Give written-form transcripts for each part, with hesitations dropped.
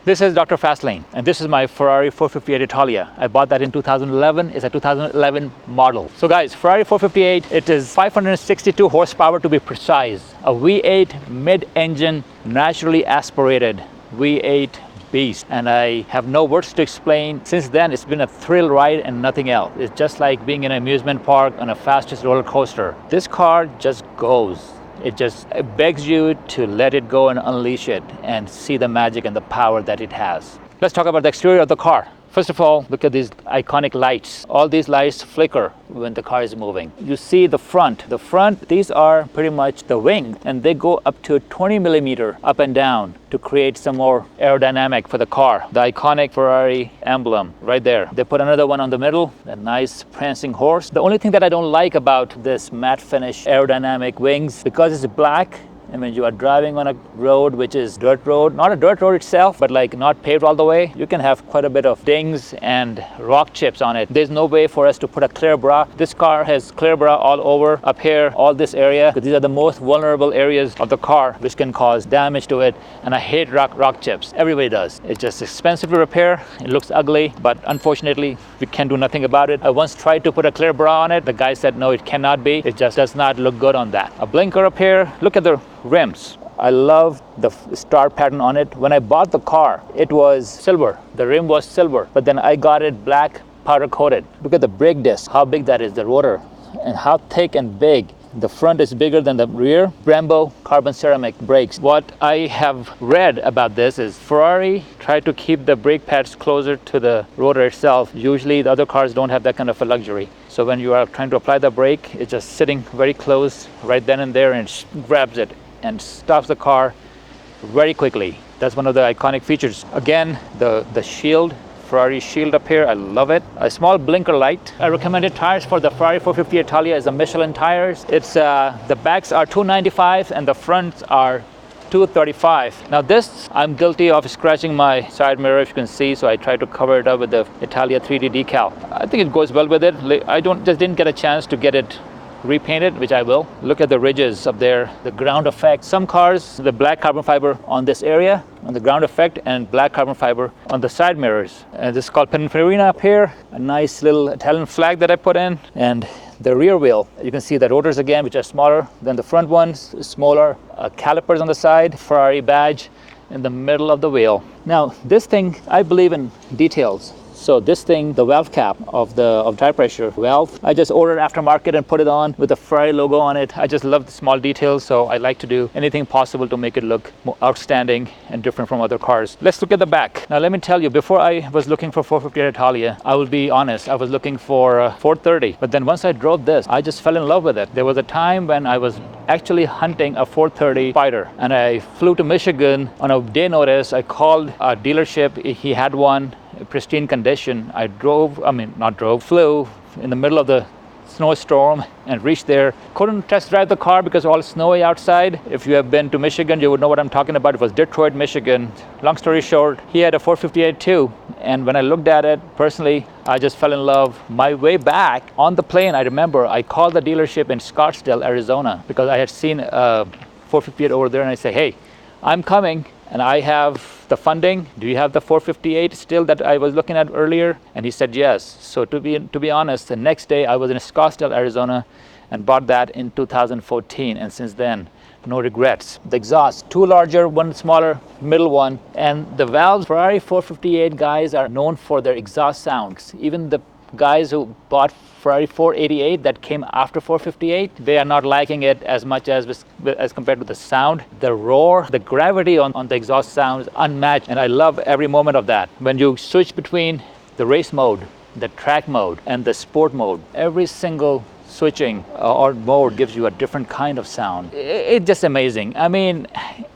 This is Dr. Fastlane, and this is my Ferrari 458 Italia. I bought that in 2011. It's a 2011 model. So guys, Ferrari 458, it is 562 horsepower to be precise. A V8 mid-engine, naturally aspirated V8 beast. And I have no words to explain. Since then, it's been a thrill ride and nothing else. It's just like being in an amusement park on a fastest roller coaster. This car just goes. It begs you to let it go and unleash it and see the magic and the power that it has. Let's talk about the exterior of the car. First of all, look at these iconic lights. All these lights flicker when the car is moving. You see the front. The front, these are pretty much the wing, and they go up to 20 millimeter up and down to create some more aerodynamic for the car. The iconic Ferrari emblem right there. They put another one on the middle, a nice prancing horse. The only thing that I don't like about this matte finish aerodynamic wings, because it's black, and when you are driving on a road which is dirt road, not a dirt road itself, but like not paved all the way, you can have quite a bit of dings and rock chips on it. There's no way for us to put a clear bra. This car has clear bra all over, up here, all this area, because these are the most vulnerable areas of the car which can cause damage to it. And I hate rock chips. Everybody does. It's just expensive to repair. It looks ugly, but unfortunately, we can do nothing about it. I once tried to put a clear bra on it. The guy said, no, it cannot be. It just does not look good on that. A blinker up here. Look at the rims. I love the star pattern on it. When I bought the car, it was silver. The rim was silver, but then I got it black powder coated. Look at the brake disc, how big that is, the rotor, and how thick and big. The front is bigger than the rear. Brembo carbon ceramic brakes. What I have read about this is Ferrari tried to keep the brake pads closer to the rotor itself. Usually the other cars don't have that kind of a luxury. So when you are trying to apply the brake, it's just sitting very close right then and there, and it grabs it and stops the car very quickly. That's one of the iconic features. Again, the shield, Ferrari shield up here, I love it. A small blinker light. I recommended tires for the Ferrari 450 Italia is the Michelin tires. It's the backs are 295 and the fronts are 235. Now this, I'm guilty of scratching my side mirror, if you can see, so I tried to cover it up with the Italia 3D decal. I think it goes well with it. I just didn't get a chance to get it repainted, which I will. Look at the ridges up there, the ground effect. Some cars, the black carbon fiber on this area, on the ground effect, and black carbon fiber on the side mirrors. And this is called Pininfarina up here. A nice little Italian flag that I put in. And the rear wheel, you can see the rotors again, which are smaller than the front ones, smaller. Calipers on the side, Ferrari badge in the middle of the wheel. Now, this thing, I believe in details. So this thing, the valve cap of tire pressure valve, I just ordered aftermarket and put it on with the Ferrari logo on it. I just love the small details, so I like to do anything possible to make it look more outstanding and different from other cars. Let's look at the back. Now let me tell you, before I was looking for 458 Italia, I will be honest, I was looking for 430. But then once I drove this, I just fell in love with it. There was a time when I was actually hunting a 430 Spider, and I flew to Michigan on a day notice. I called a dealership, he had one, pristine condition. Flew in the middle of the snowstorm and reached there. Couldn't test drive the car because all snowy outside. If you have been to Michigan, you would know what I'm talking about. It was Detroit, Michigan. Long story short, he had a 458 too. And when I looked at it, personally, I just fell in love. My way back on the plane, I remember I called the dealership in Scottsdale, Arizona, because I had seen a 458 over there, and I said, hey, I'm coming and I have the funding. Do you have the 458 still that I was looking at earlier? And he said yes. So to be honest, the next day I was in Scottsdale, Arizona, and bought that in 2014, and since then, no regrets. The exhaust, two larger, one smaller, middle one, and the valves. Ferrari 458 guys are known for their exhaust sounds. Even the guys who bought Ferrari 488 that came after 458, they are not liking it as much as compared to the sound. The roar, the gravity on the exhaust sounds unmatched, and I love every moment of that. When you switch between the race mode, the track mode, and the sport mode, every single switching or mode gives you a different kind of sound. It's just amazing. I mean,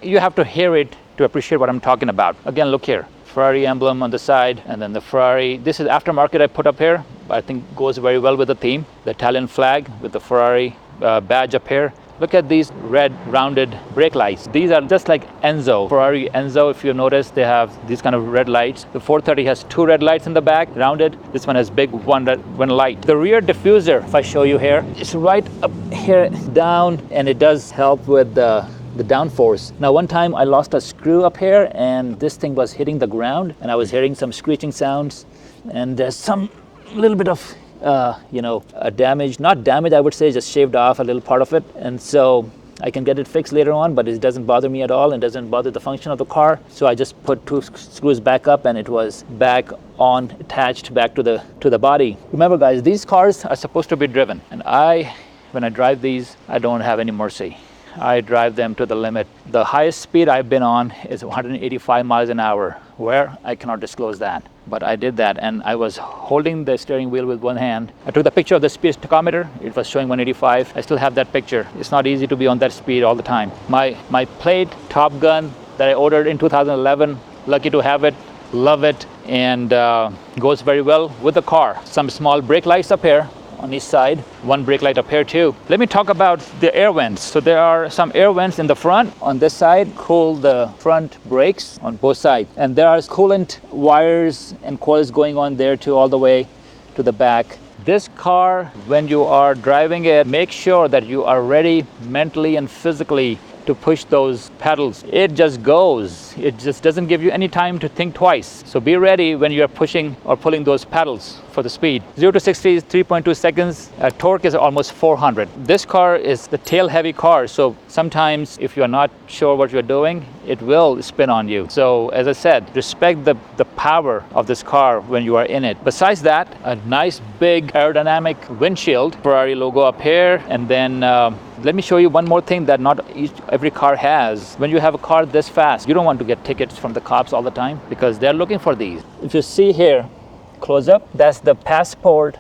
you have to hear it to appreciate what I'm talking about. Again, look here. Ferrari emblem on the side, and then the Ferrari. This is aftermarket I put up here. I think goes very well with the theme. The Italian flag with the Ferrari badge up here. Look at these red rounded brake lights. These are just like Enzo. Ferrari Enzo, if you notice, they have these kind of red lights. The 430 has two red lights in the back, rounded. This one has big one light. The rear diffuser, if I show you here, it's right up here down, and it does help with the the downforce. Now one time I lost a screw up here and this thing was hitting the ground and I was hearing some screeching sounds, and there's some little bit of damage, not damage I would say, just shaved off a little part of it, and so I can get it fixed later on, but it doesn't bother me at all and doesn't bother the function of the car. So I just put 2 screws back up and it was back on, attached back to the body. Remember guys, these cars are supposed to be driven, and when I drive these, I don't have any mercy. I drive them to the limit. The highest speed I've been on is 185 miles an hour. Where? I cannot disclose that. But I did that, and I was holding the steering wheel with one hand. I took the picture of the speed tachometer. It was showing 185. I still have that picture. It's not easy to be on that speed all the time. My plate, Top Gun, that I ordered in 2011, lucky to have it, love it, and goes very well with the car. Some small brake lights up here on each side, one brake light up here too. Let me talk about the air vents. So there are some air vents in the front. On this side, cool the front brakes on both sides. And there are coolant wires and coils going on there too, all the way to the back. This car, when you are driving it, make sure that you are ready mentally and physically to push those pedals. It just goes. It just doesn't give you any time to think twice. So be ready when you're pushing or pulling those pedals for the speed. 0 to 60 is 3.2 seconds. Torque is almost 400. This car is the tail heavy car, so sometimes if you're not sure what you're doing, it will spin on you. So as I said, respect the power of this car when you are in it. Besides that, a nice big aerodynamic windshield, Ferrari logo up here, and then let me show you one more thing that not every car has. When you have a car this fast, you don't want to get tickets from the cops all the time because they're looking for these. If you see here, close up, that's the passport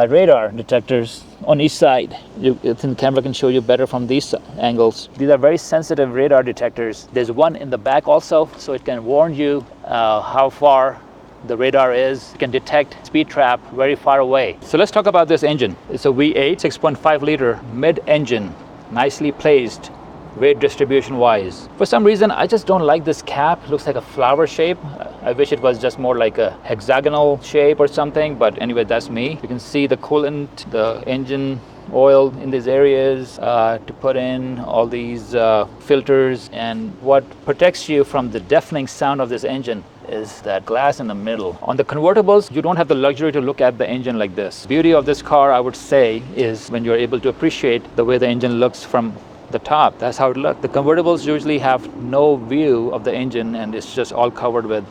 radar detectors on each side. I think the camera can show you better from these angles. These are very sensitive radar detectors. There's one in the back also, so it can warn you how far the radar is. It can detect speed trap very far away. So let's talk about this engine. It's a V8 6.5 liter mid-engine, nicely placed weight distribution wise. For some reason I just don't like this cap. It looks like a flower shape. I wish it was just more like a hexagonal shape or something, but anyway, that's me. You can see the coolant, the engine oil in these areas to put in all these filters, and what protects you from the deafening sound of this engine is that glass in the middle. On the convertibles, you don't have the luxury to look at the engine like this. The beauty of this car, I would say, is when you're able to appreciate the way the engine looks from the top. That's how it looks. The convertibles usually have no view of the engine and it's just all covered with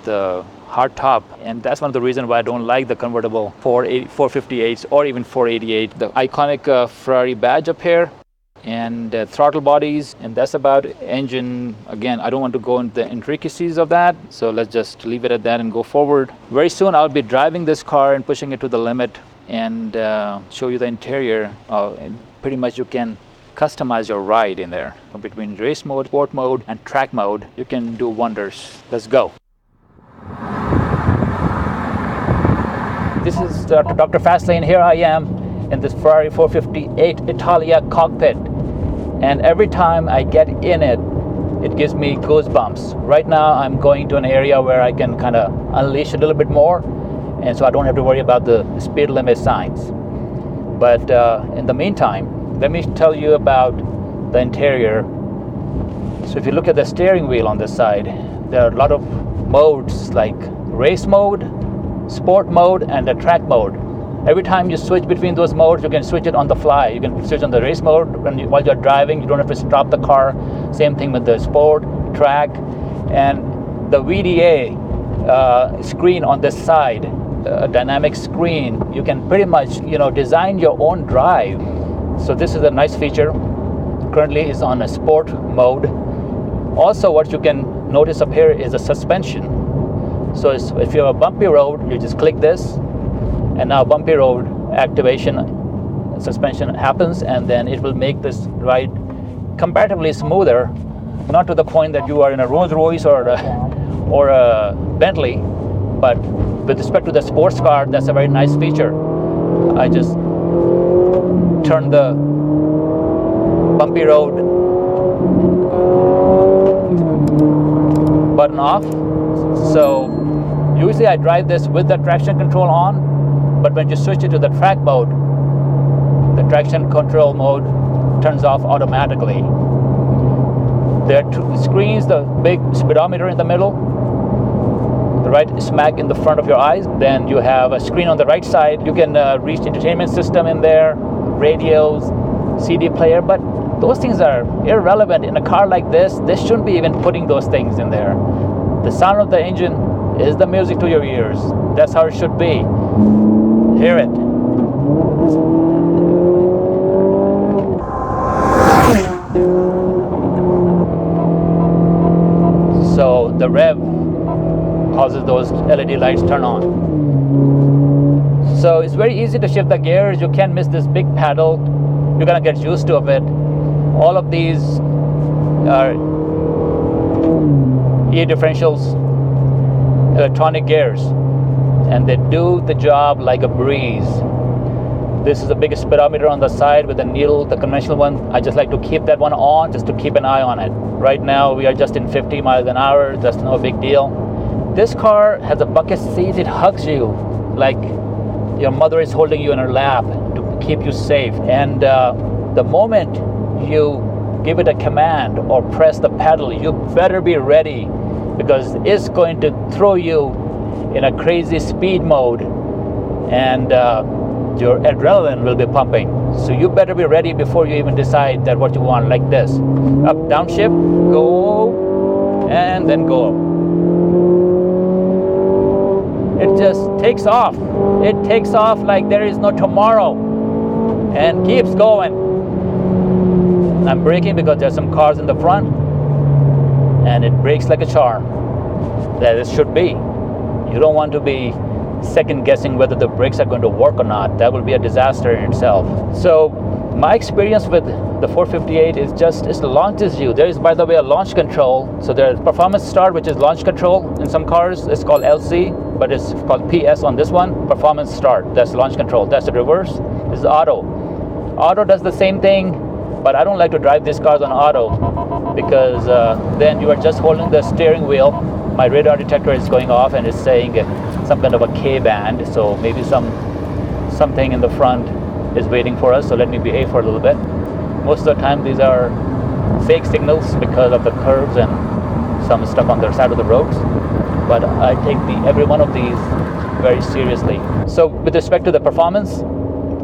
hard top, and that's one of the reasons why I don't like the convertible 458s or even 488. The iconic Ferrari badge up here and throttle bodies, and that's about engine. Again, I don't want to go into the intricacies of that, so let's just leave it at that and go forward. Very soon I'll be driving this car and pushing it to the limit and show you the interior. And pretty much you can customize your ride in there. Between race mode, sport mode, and track mode, you can do wonders. Let's go. This is Dr. Fastlane. Here I am in this Ferrari 458 Italia cockpit, and every time I get in it, it gives me goosebumps. Right now I'm going to an area where I can kind of unleash a little bit more, and so I don't have to worry about the speed limit signs. But in the meantime, let me tell you about the interior. So if you look at the steering wheel on this side, there are a lot of modes like race mode, sport mode, and the track mode. Every time you switch between those modes, you can switch it on the fly. You can switch on the race mode while you're driving. You don't have to stop the car. Same thing with the sport, track, and the VDA screen on this side, a dynamic screen. You can pretty much, design your own drive. So this is a nice feature. Currently it's on a sport mode. Also, what you can notice up here is a suspension. So if you have a bumpy road, you just click this, and now bumpy road activation suspension happens, and then it will make this ride comparatively smoother. Not to the point that you are in a Rolls Royce or a Bentley, but with respect to the sports car, that's a very nice feature. I just turn the bumpy road button off. So usually I drive this with the traction control on, but when you switch it to the track mode, the traction control mode turns off automatically. There are two screens, the big speedometer in the middle, right smack in the front of your eyes. Then you have a screen on the right side. You can reach entertainment system in there, radios, CD player, but those things are irrelevant in a car like this. They shouldn't be even putting those things in there. The sound of the engine is the music to your ears. That's how it should be. Hear it. So the rev causes those LED lights turn on. So it's very easy to shift the gears. You can't miss this big pedal. You're gonna get used to it. All of these are E differentials, electronic gears, and they do the job like a breeze. This is the biggest speedometer on the side with the needle, the conventional one. I just like to keep that one on just to keep an eye on it. Right now we are just in 50 miles an hour. That's no big deal. This car has a bucket seat. It hugs you like your mother is holding you in her lap to keep you safe. And the moment you give it a command or press the pedal, you better be ready, because it's going to throw you in a crazy speed mode, and your adrenaline will be pumping. So you better be ready before you even decide that what you want, like this. Up, downshift, go, and then go. It just takes off. It takes off like there is no tomorrow and keeps going. I'm braking because there's some cars in the front, and it brakes like a charm. That it should be. You don't want to be second guessing whether the brakes are going to work or not. That will be a disaster in itself. So my experience with the 458 is just, it launches you. There is, by the way, a launch control. So there's performance start, which is launch control. In some cars it's called LC, but it's called PS on this one. Performance start, that's launch control. That's the reverse. This is auto. Auto does the same thing, but I don't like to drive these cars on auto, because then you are just holding the steering wheel. My radar detector is going off and it's saying some kind of a K band, so maybe something in the front is waiting for us, so let me behave for a little bit. Most of the time these are fake signals because of the curves and some stuff on the side of the roads, but I take every one of these very seriously. So with respect to the performance,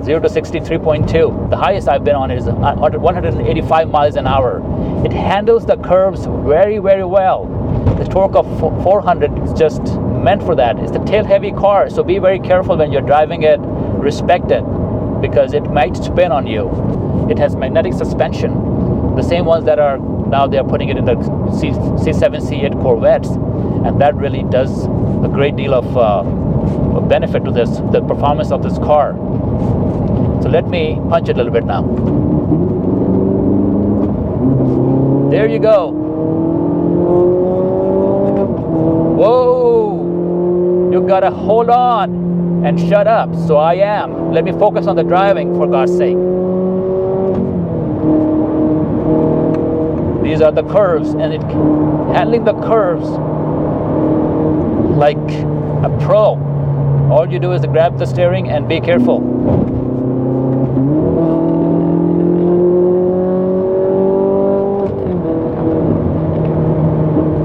0 to 63.2. The highest I've been on is 185 miles an hour. It handles the curves very, very well. The torque of 400 is just meant for that. It's a tail-heavy car, so be very careful when you're driving it. Respect it, because it might spin on you. It has magnetic suspension, the same ones that are now they're putting it in the C7, C8 Corvettes, and that really does a great deal of benefit to the performance of this car. So let me punch it a little bit now. There you go. Whoa! You gotta hold on and shut up. So I am. Let me focus on the driving, for God's sake. These are the curves, and handling the curves like a pro. All you do is grab the steering and be careful.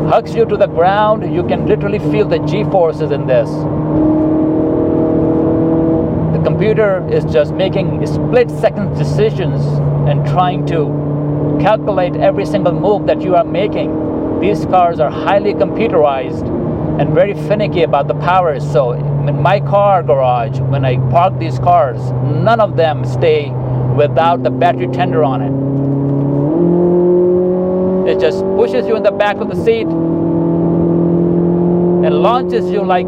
Hugs you to the ground. You can literally feel the G-forces in this. The computer is just making split-second decisions and trying to calculate every single move that you are making. These cars are highly computerized and very finicky about the power. So in my car garage, when I park these cars, none of them stay without the battery tender on it. It just pushes you in the back of the seat and launches you like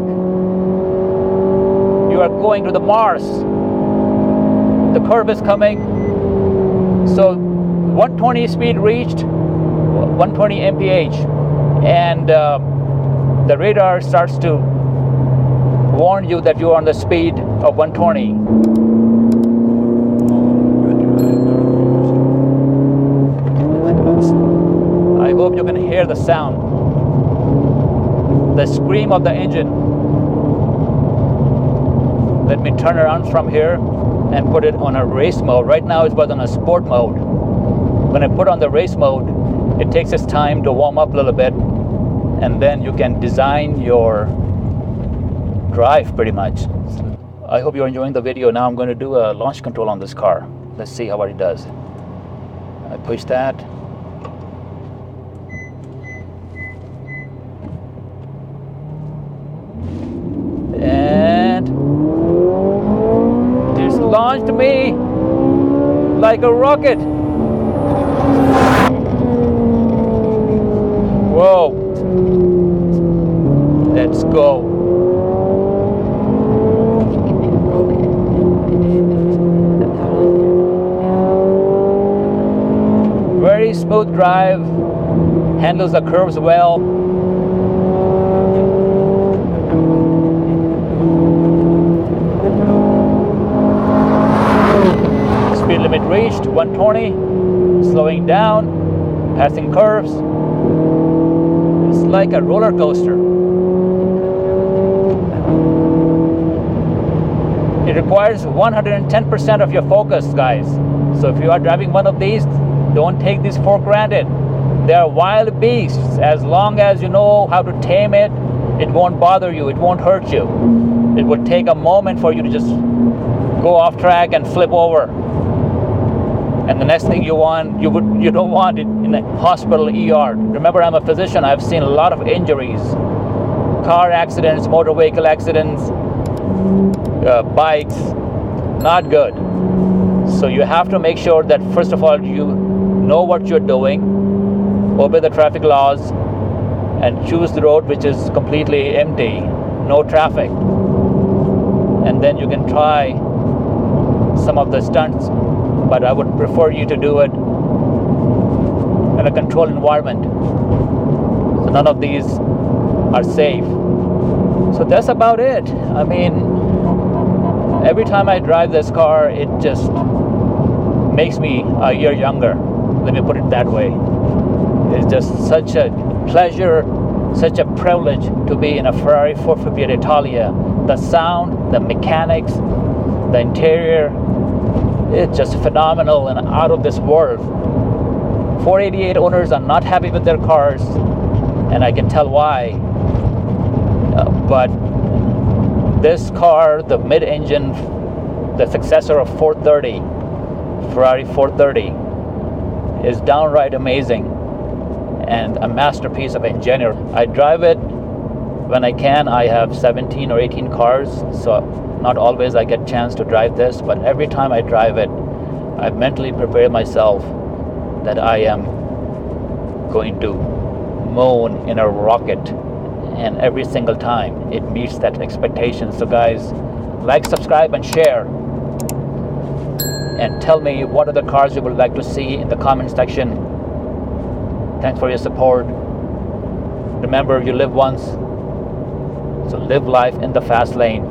you are going to the Mars. The curve is coming. So 120 speed reached, 120 mph, and the radar starts to warn you that you are on the speed of 120. I hope you can hear the sound, the scream of the engine. Let me turn around from here and put it on a race mode. Right now it was on a sport mode. When I put on the race mode, It takes its time to warm up a little bit, and then you can design your drive pretty much. I hope you're enjoying the video. Now I'm going to do a launch control on this car. Let's see how it does. I push that. And it's launched me like a rocket. Whoa. Let's go. Very smooth drive, handles the curves well. Speed limit reached, 120, slowing down, passing curves. It's like a roller coaster. It requires 110% of your focus, guys. So if you are driving one of these, don't take these for granted. They are wild beasts. As long as you know how to tame it, it won't bother you, it won't hurt you. It would take a moment for you to just go off track and flip over. And the next thing you don't want it in a hospital ER. Remember, I'm a physician. I've seen a lot of injuries, car accidents, motor vehicle accidents, bikes. Not good. So you have to make sure that first of all you know what you're doing, obey the traffic laws, and choose the road which is completely empty, no traffic. And then you can try some of the stunts, but I would prefer you to do it in a controlled environment. So none of these are safe. So that's about it. I mean, every time I drive this car, it just makes me a year younger. Let me put it that way. It's just such a pleasure, such a privilege to be in a Ferrari 458 Italia. The sound, the mechanics, the interior, it's just phenomenal and out of this world. 488 owners are not happy with their cars, and I can tell why. But this car, the mid-engine, the successor of 430, Ferrari 430, is downright amazing and a masterpiece of engineering. I drive it when I can. I have 17 or 18 cars, so not always I get a chance to drive this, but every time I drive it, I mentally prepare myself that I am going to moan in a rocket, and every single time it meets that expectation. So guys, like, subscribe, and share, and tell me what other cars you would like to see in the comment section. Thanks for your support. Remember, you live once, so live life in the fast lane.